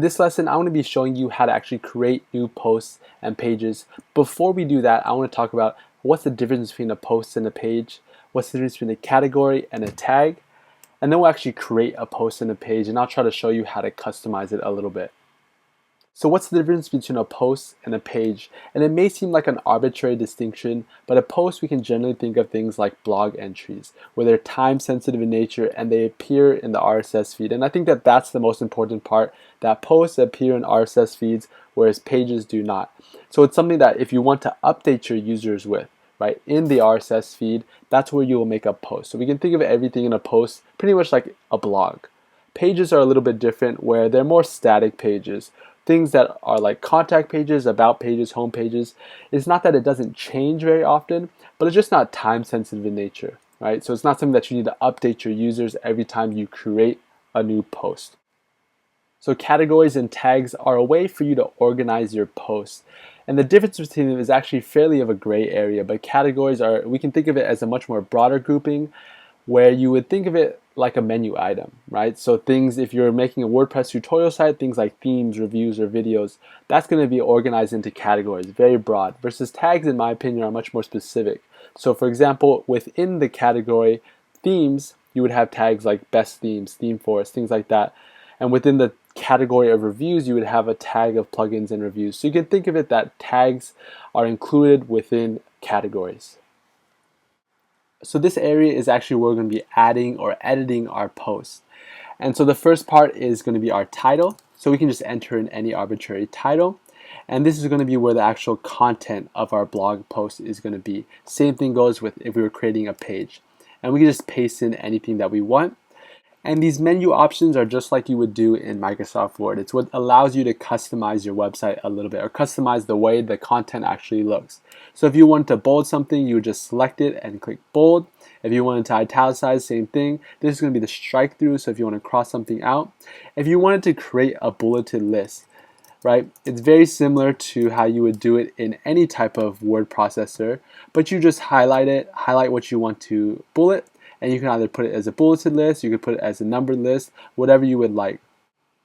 this lesson, I want to be showing you how to actually create new posts and pages. Before we do that, I want to talk about what's the difference between a post and a page, what's the difference between a category and a tag, and then we'll actually create a post and a page, and I'll try to show you how to customize it a little bit. So what's the difference between a post and a page? And it may seem like an arbitrary distinction, but a post we can generally think of things like blog entries, where they're time sensitive in nature and they appear in the RSS feed. And I think that that's the most important part, that posts appear in RSS feeds, whereas pages do not. So it's something that if you want to update your users with, right, in the RSS feed, that's where you will make a post. So we can think of everything in a post pretty much like a blog. Pages are a little bit different, where they're more static pages. Things that are like contact pages, about pages, home pages. It's not that it doesn't change very often, but it's just not time sensitive in nature, right? So it's not something that you need to update your users every time you create a new post. So categories and tags are a way for you to organize your posts. And the difference between them is actually fairly of a gray area, but categories are, we can think of it as a much more broader grouping, where you would think of it like a menu item, right? So things, if you're making a WordPress tutorial site, things like themes, reviews, or videos, that's going to be organized into categories, very broad, versus tags, in my opinion, are much more specific. So for example, within the category themes, you would have tags like best themes, theme forest, things like that. And within the category of reviews, you would have a tag of plugins and reviews. So you can think of it that tags are included within categories. So this area is actually where we're going to be adding or editing our posts. And so the first part is going to be our title. So we can just enter in any arbitrary title. And this is going to be where the actual content of our blog post is going to be. Same thing goes with if we were creating a page. And we can just paste in anything that we want. And these menu options are just like you would do in Microsoft Word. It's what allows you to customize your website a little bit, or customize the way the content actually looks. So if you want to bold something, you would just select it and click bold. If you wanted to italicize, same thing. This is going to be the strike through, so if you want to cross something out. If you wanted to create a bulleted list, right, it's very similar to how you would do it in any type of word processor, but you just highlight what you want to bullet, and you can either put it as a bulleted list, you could put it as a numbered list, whatever you would like.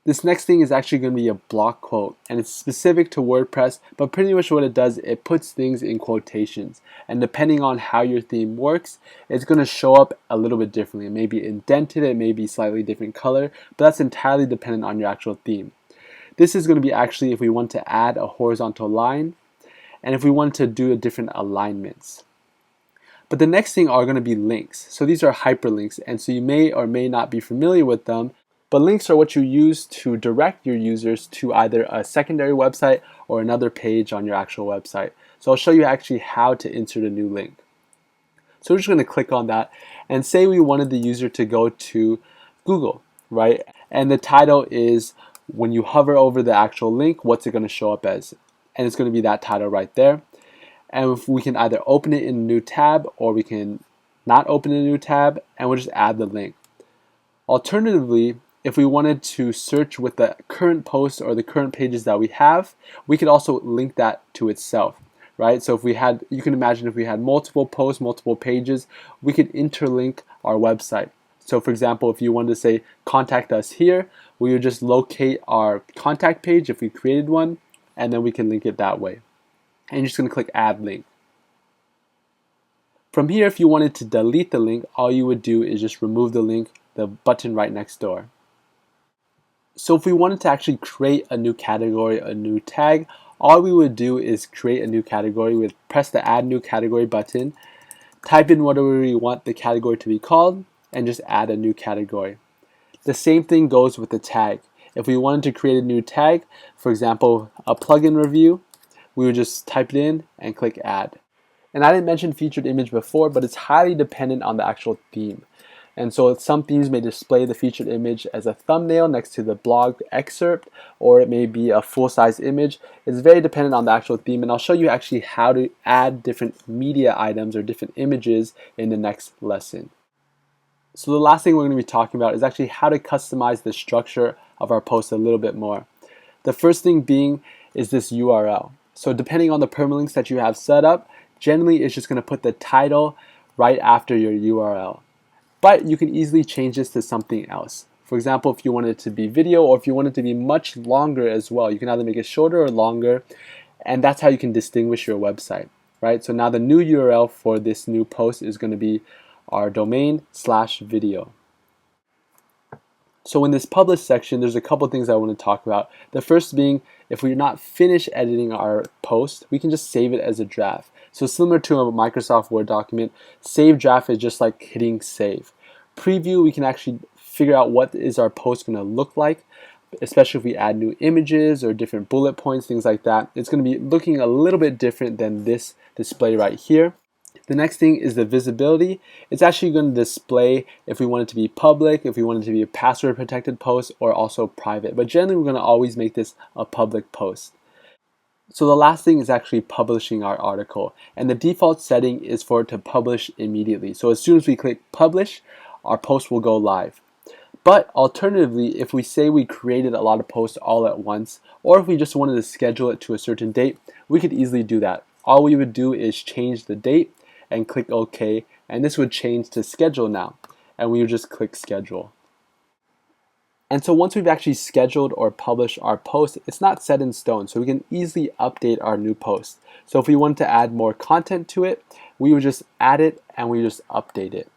This next thing is actually going to be a block quote, and it's specific to WordPress, but pretty much what it does, it puts things in quotations. And depending on how your theme works, it's going to show up a little bit differently. It may be indented, it may be slightly different color, but that's entirely dependent on your actual theme. This is going to be actually if we want to add a horizontal line, and if we want to do a different alignments. But the next thing are going to be links. So these are hyperlinks, and so you may or may not be familiar with them, but links are what you use to direct your users to either a secondary website or another page on your actual website. So I'll show you actually how to insert a new link. So we're just going to click on that, and say we wanted the user to go to Google, right? And the title is, when you hover over the actual link, what's it going to show up as? And it's going to be that title right there. And if we can either open it in a new tab, or we can not open a new tab, and we'll just add the link. Alternatively, if we wanted to search with the current posts or the current pages that we have, we could also link that to itself, right? So if we had, you can imagine if we had multiple posts, multiple pages, we could interlink our website. So for example, if you wanted to say contact us here, we would just locate our contact page if we created one, and then we can link it that way. And you're just going to click add link. From here, if you wanted to delete the link, all you would do is just remove the link, the button right next door. So if we wanted to actually create a new category, a new tag, all we would do is create a new category. We'd press the add new category button, type in whatever we want the category to be called, and just add a new category. The same thing goes with the tag. If we wanted to create a new tag, for example, a plugin review, we would just type it in and click add. And I didn't mention featured image before, but it's highly dependent on the actual theme. And so some themes may display the featured image as a thumbnail next to the blog excerpt, or it may be a full-size image. It's very dependent on the actual theme, and I'll show you actually how to add different media items or different images in the next lesson. So the last thing we're going to be talking about is actually how to customize the structure of our post a little bit more. The first thing being is this URL. So depending on the permalinks that you have set up, generally it's just going to put the title right after your URL. But you can easily change this to something else. For example, if you want it to be video or if you want it to be much longer as well, you can either make it shorter or longer, and that's how you can distinguish your website, right? So now the new URL for this new post is going to be our domain/video. So in this publish section, there's a couple things I want to talk about. The first being, if we're not finished editing our post, we can just save it as a draft. So similar to a Microsoft Word document, save draft is just like hitting save. Preview, we can actually figure out what is our post going to look like, especially if we add new images or different bullet points, things like that. It's going to be looking a little bit different than this display right here. The next thing is the visibility. It's actually going to display if we want it to be public, if we want it to be a password protected post, or also private. But generally we're going to always make this a public post. So the last thing is actually publishing our article. And the default setting is for it to publish immediately. So as soon as we click publish, our post will go live. But alternatively, if we say we created a lot of posts all at once, or if we just wanted to schedule it to a certain date, we could easily do that. All we would do is change the date and click OK, and this would change to schedule now, and we would just click schedule. And so once we've actually scheduled or published our post, it's not set in stone, so we can easily update our new post. So if we wanted to add more content to it, we would just add it and we just update it.